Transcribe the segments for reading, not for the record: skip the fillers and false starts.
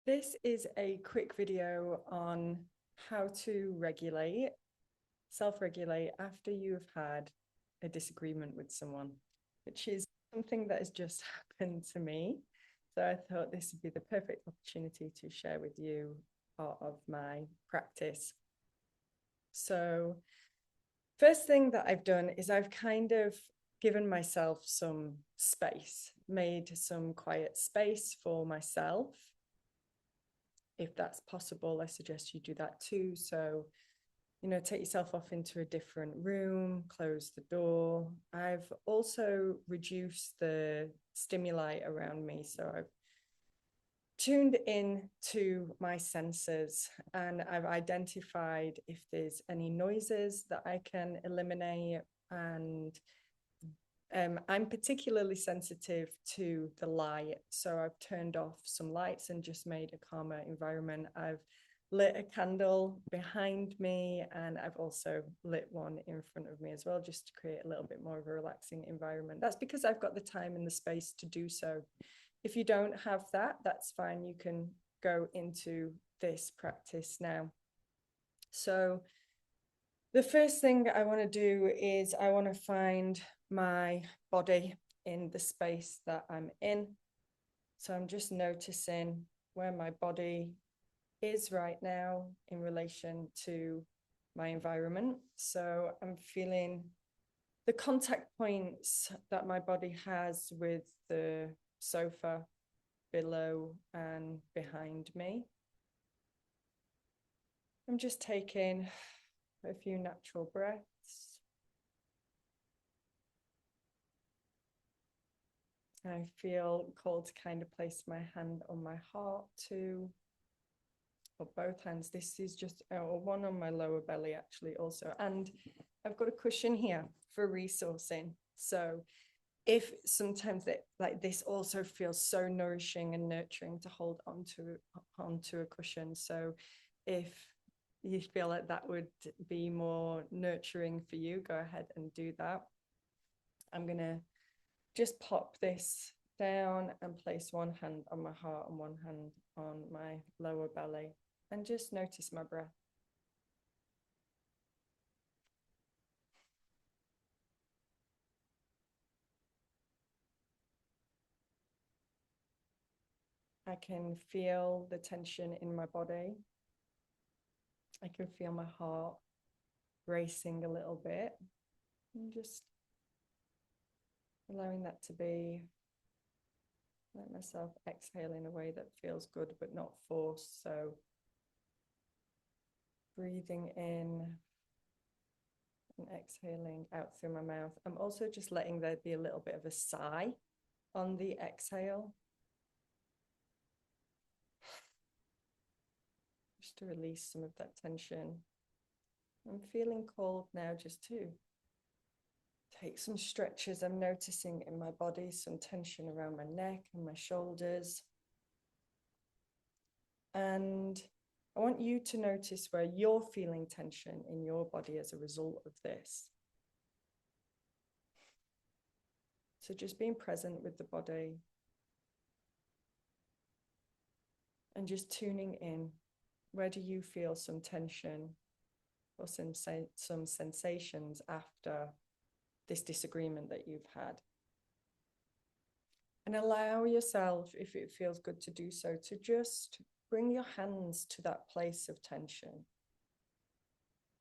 This is a quick video on how to self-regulate after you've had a disagreement with someone, which is something that has just happened to me. So I thought this would be the perfect opportunity to share with you part of my practice. So first thing that I've done is I've kind of given myself some space, made some quiet space for myself. If that's possible, I suggest you do that too. So, take yourself off into a different room, close the door. I've also reduced the stimuli around me. So I've tuned in to my senses and I've identified if there's any noises that I can eliminate. And I'm particularly sensitive to the light. So I've turned off some lights and just made a calmer environment. I've lit a candle behind me and I've also lit one in front of me as well, just to create a little bit more of a relaxing environment. That's because I've got the time and the space to do so. If you don't have that, that's fine. You can go into this practice now. So the first thing I want to do is I want to find my body in the space that I'm in. So I'm just noticing where my body is right now in relation to my environment. So I'm feeling the contact points that my body has with the sofa below and behind me. I'm just taking a few natural breaths. I feel called to kind of place my hand on my heart too, or both hands. This is just one on my lower belly actually also. And I've got a cushion here for resourcing. So if sometimes like this also feels so nourishing and nurturing to hold onto a cushion. So if you feel like that would be more nurturing for you, go ahead and do that. I'm going to just pop this down and place one hand on my heart and one hand on my lower belly and just notice my breath. I can feel the tension in my body. I can feel my heart racing a little bit and just allowing that to be. Let myself exhale in a way that feels good but not forced. So breathing in and exhaling out through my mouth. I'm also just letting there be a little bit of a sigh on the exhale, just to release some of that tension. I'm feeling cold now, just to take some stretches. I'm noticing in my body some tension around my neck and my shoulders. And I want you to notice where you're feeling tension in your body as a result of this. So just being present with the body and just tuning in. Where do you feel some tension or some sensations after this disagreement that you've had? And allow yourself, if it feels good to do so, to just bring your hands to that place of tension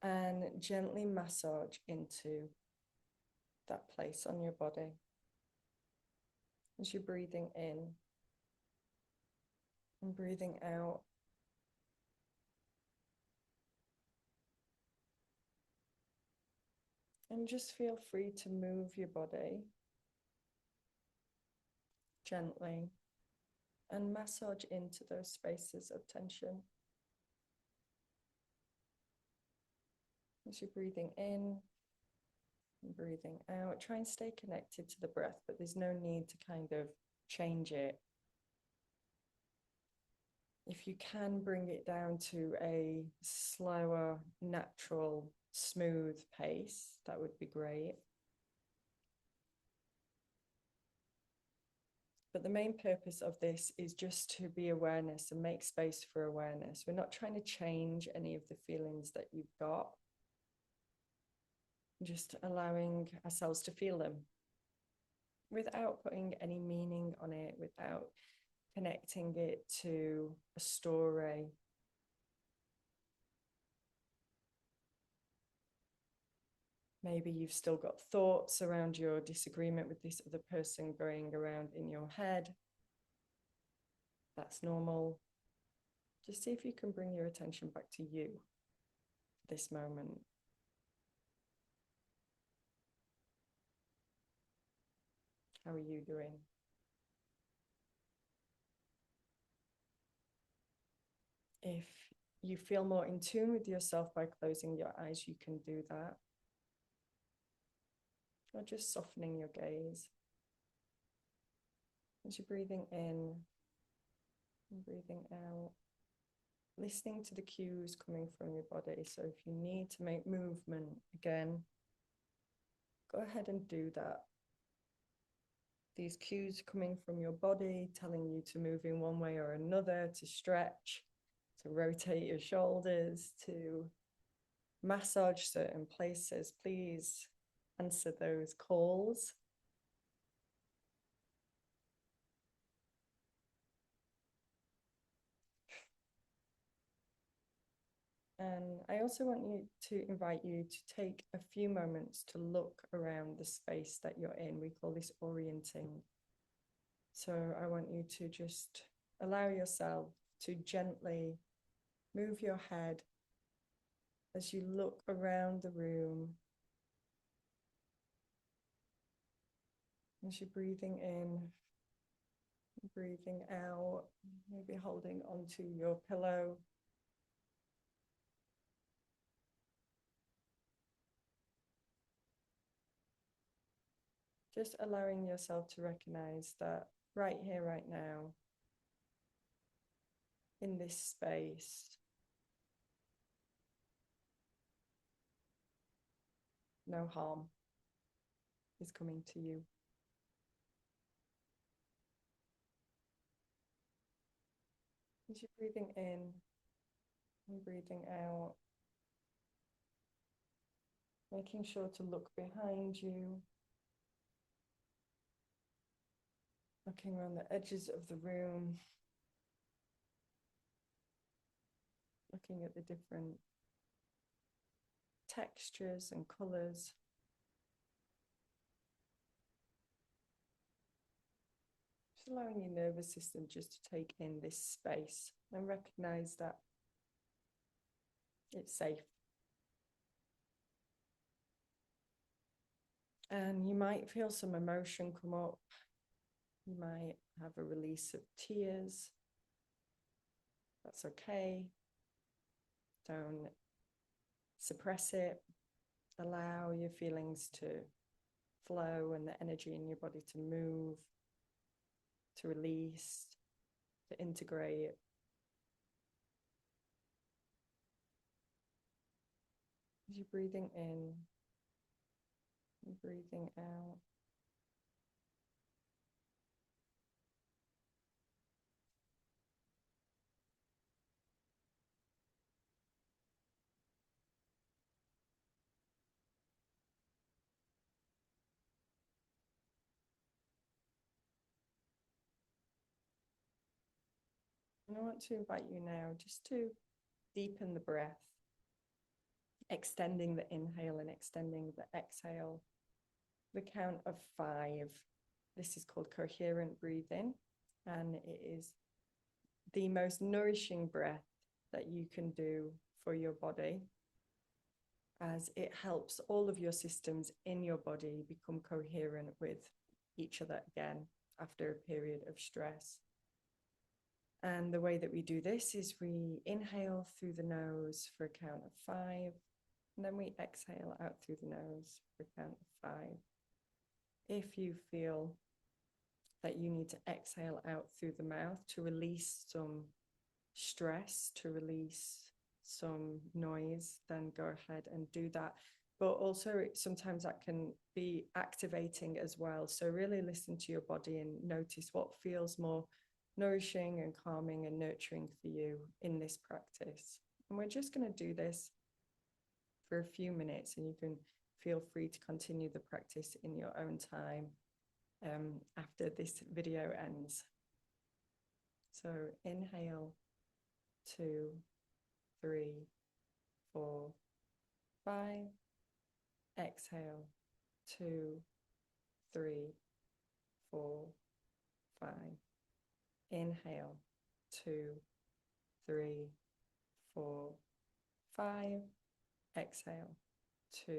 and gently massage into that place on your body as you're breathing in and breathing out. And just feel free to move your body gently and massage into those spaces of tension. As you're breathing in and breathing out, try and stay connected to the breath, but there's no need to kind of change it. If you can bring it down to a slower, natural, smooth pace, that would be great. But the main purpose of this is just to be awareness and make space for awareness. We're not trying to change any of the feelings that you've got, just allowing ourselves to feel them without putting any meaning on it, without connecting it to a story. Maybe you've still got thoughts around your disagreement with this other person going around in your head. That's normal. Just see if you can bring your attention back to you, this moment. How are you doing? If you feel more in tune with yourself by closing your eyes, you can do that. Or just softening your gaze. As you're breathing in and breathing out, listening to the cues coming from your body. So if you need to make movement again, go ahead and do that. These cues coming from your body, telling you to move in one way or another, to stretch, to rotate your shoulders, to massage certain places. Please answer those calls. And I also want to invite you to take a few moments to look around the space that you're in. We call this orienting. So I want you to just allow yourself to gently move your head as you look around the room. As you're breathing in, breathing out, maybe holding onto your pillow. Just allowing yourself to recognize that right here, right now, in this space, no harm is coming to you. As you're breathing in and breathing out, making sure to look behind you, looking around the edges of the room, looking at the different textures and colors. Just allowing your nervous system just to take in this space and recognize that it's safe. And you might feel some emotion come up. You might have a release of tears. That's okay. Don't suppress it. Allow your feelings to flow and the energy in your body to move, to release, to integrate. As you're breathing in and breathing out. And I want to invite you now just to deepen the breath, extending the inhale and extending the exhale. The count of 5. This is called coherent breathing, and it is the most nourishing breath that you can do for your body, as it helps all of your systems in your body become coherent with each other again after a period of stress. And the way that we do this is we inhale through the nose for a count of 5, and then we exhale out through the nose for a count of 5. If you feel that you need to exhale out through the mouth to release some stress, to release some noise, then go ahead and do that. but also sometimes that can be activating as well. So really listen to your body and notice what feels more nourishing and calming and nurturing for you in this practice. And we're just going to do this for a few minutes, and you can feel free to continue the practice in your own time after this video ends. So inhale, 2, 3, 4, 5. Exhale, 2, 3, 4, 5. Inhale, 2, 3, 4, 5. Exhale, 2,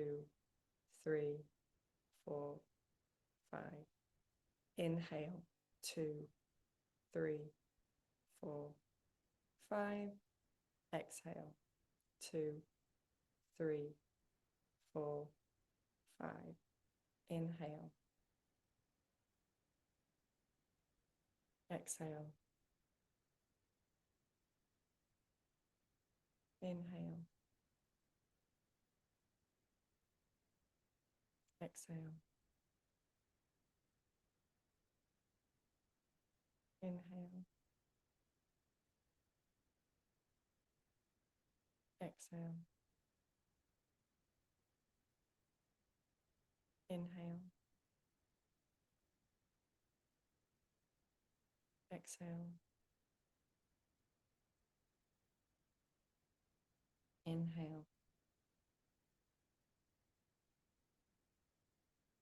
3, 4, 5. Inhale, 2, 3, 4, 5. Exhale, 2, 3, 4, 5. Inhale. Exhale. Inhale. Exhale. Inhale. Exhale. Inhale. Exhale. Inhale.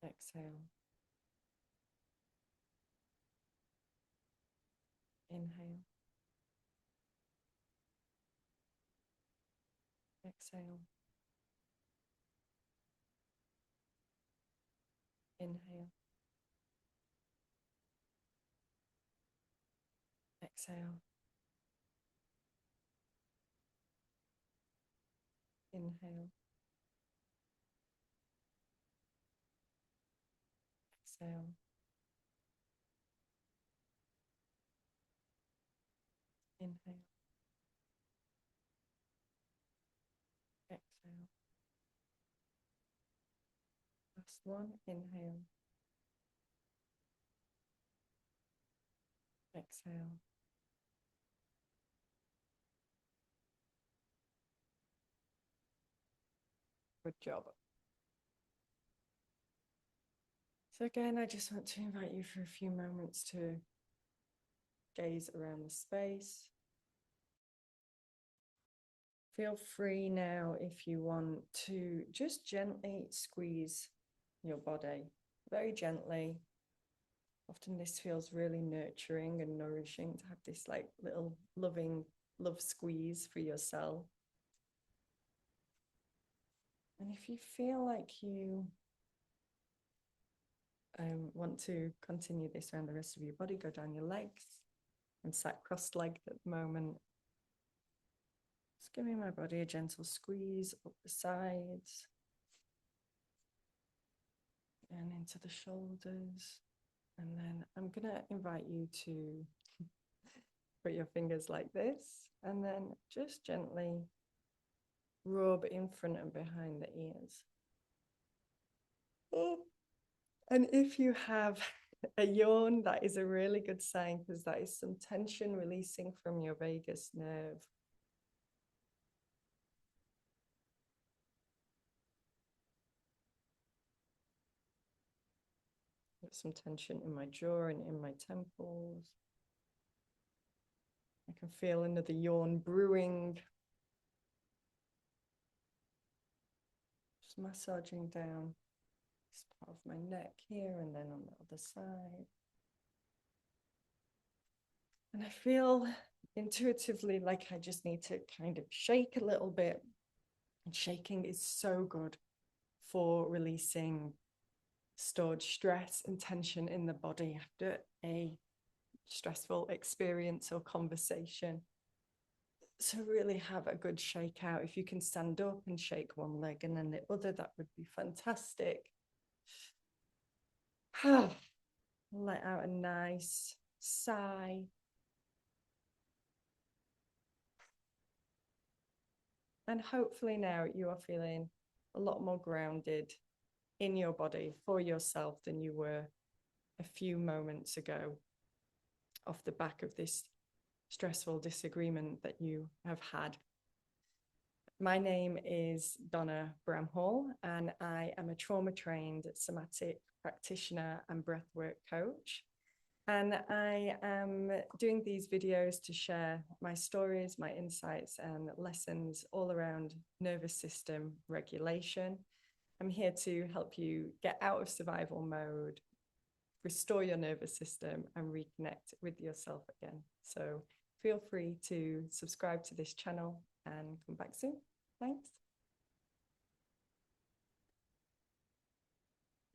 Exhale. Inhale. Exhale. Inhale. Exhale. Inhale. Exhale. Inhale. Exhale. Last one. Inhale. Exhale. Good job. So again, I just want to invite you for a few moments to gaze around the space. Feel free now, if you want, to just gently squeeze your body, very gently. Often this feels really nurturing and nourishing to have this like little loving love squeeze for yourself. And if you feel like you want to continue this around the rest of your body, go down your legs. I'm sat cross-legged at the moment. Just giving my body a gentle squeeze up the sides and into the shoulders. And then I'm going to invite you to put your fingers like this and then just gently rub in front and behind the ears. Oh. And if you have a yawn, that is a really good sign, because that is some tension releasing from your vagus nerve. Got some tension in my jaw and in my temples. I can feel another yawn brewing. Just massaging down this part of my neck here and then on the other side. And I feel intuitively like I just need to kind of shake a little bit. And shaking is so good for releasing stored stress and tension in the body after a stressful experience or conversation. So really have a good shake out. If you can stand up and shake one leg and then the other, that would be fantastic. Let out a nice sigh. And hopefully now you are feeling a lot more grounded in your body for yourself than you were a few moments ago off the back of this stressful disagreement that you have had. My name is Donna Bramhall, and I am a trauma-trained somatic practitioner and breathwork coach. And I am doing these videos to share my stories, my insights, and lessons all around nervous system regulation. I'm here to help you get out of survival mode, restore your nervous system, and reconnect with yourself again. So feel free to subscribe to this channel and come back soon. Thanks.